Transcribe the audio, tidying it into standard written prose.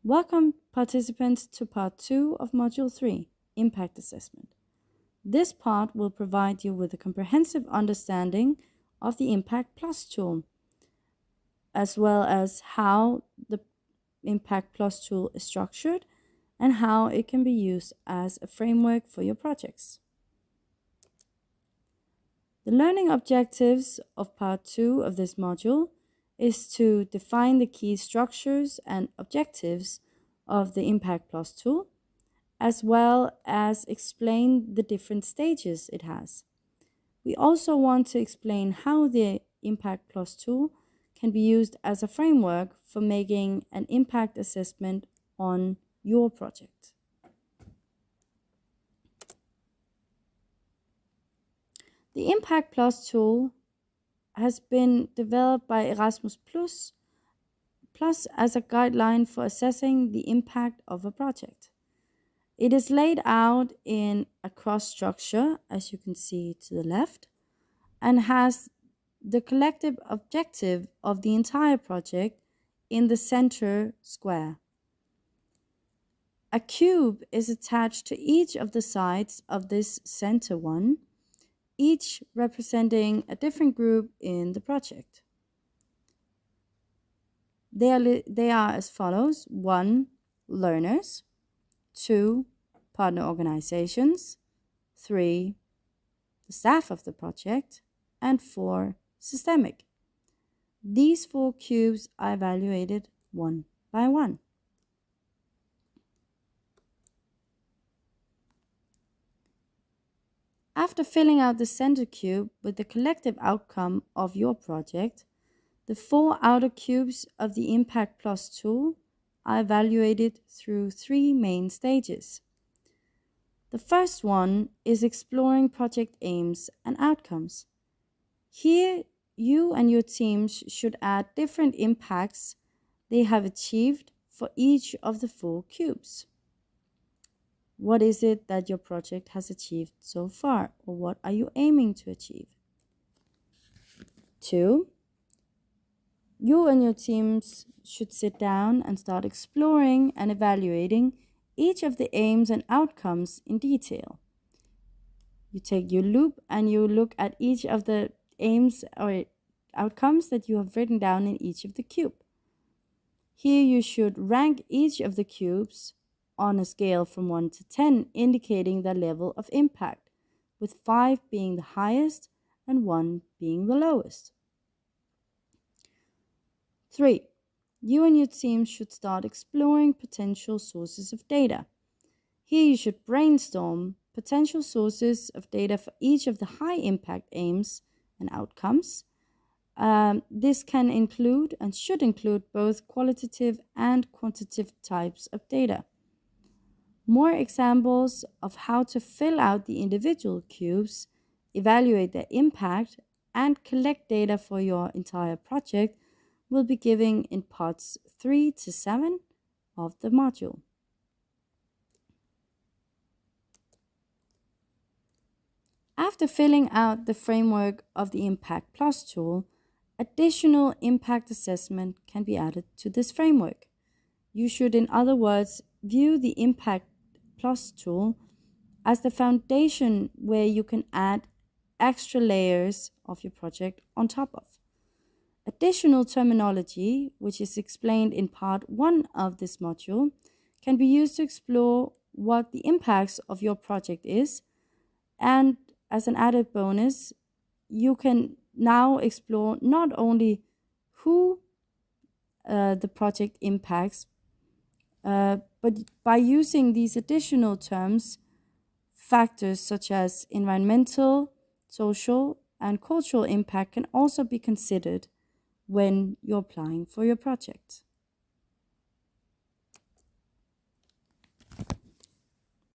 Welcome participants to part 2 of Module 3, Impact Assessment. This part will provide you with a comprehensive understanding of the Impact Plus tool, as well as how the Impact Plus tool is structured and how it can be used as a framework for your projects. The learning objectives of part 2 of this module is to define the key structures and objectives of the Impact Plus tool, as well as explain the different stages it has. We also want to explain how the Impact Plus tool can be used as a framework for making an impact assessment on your project. The Impact Plus tool has been developed by Erasmus Plus as a guideline for assessing the impact of a project. It is laid out in a cross structure, as you can see to the left, and has the collective objective of the entire project in the center square. A cube is attached to each of the sides of this center one, each representing a different group in the project. They are as follows: 1. Learners, 2. Partner organizations, 3. The staff of the project, and 4. Systemic. These 4 cubes are evaluated one by one. After filling out the center cube with the collective outcome of your project, the 4 outer cubes of the Impact Plus tool are evaluated through 3 main stages. The first one is exploring project aims and outcomes. Here, you and your teams should add different impacts they have achieved for each of the 4 cubes. What is it that your project has achieved so far, or what are you aiming to achieve? 2. You and your teams should sit down and start exploring and evaluating each of the aims and outcomes in detail. You take your loop and you look at each of the aims or outcomes that you have written down in each of the cube. Here you should rank each of the cubes on a scale from 1 to 10, indicating their level of impact, with 5 being the highest and 1 being the lowest. 3. You and your team should start exploring potential sources of data. Here you should brainstorm potential sources of data for each of the high impact aims and outcomes. This can include and should include both qualitative and quantitative types of data. More examples of how to fill out the individual cubes, evaluate their impact, and collect data for your entire project will be given in parts 3 to 7 of the module. After filling out the framework of the Impact Plus tool, additional impact assessment can be added to this framework. You should, in other words, view the Impact Plus tool as the foundation where you can add extra layers of your project on top of. Additional terminology, which is explained in part 1 of this module, can be used to explore what the impacts of your project is, and as an added bonus, you can now explore not only who the project impacts, but by using these additional terms, factors such as environmental, social, and cultural impact can also be considered when you're applying for your project.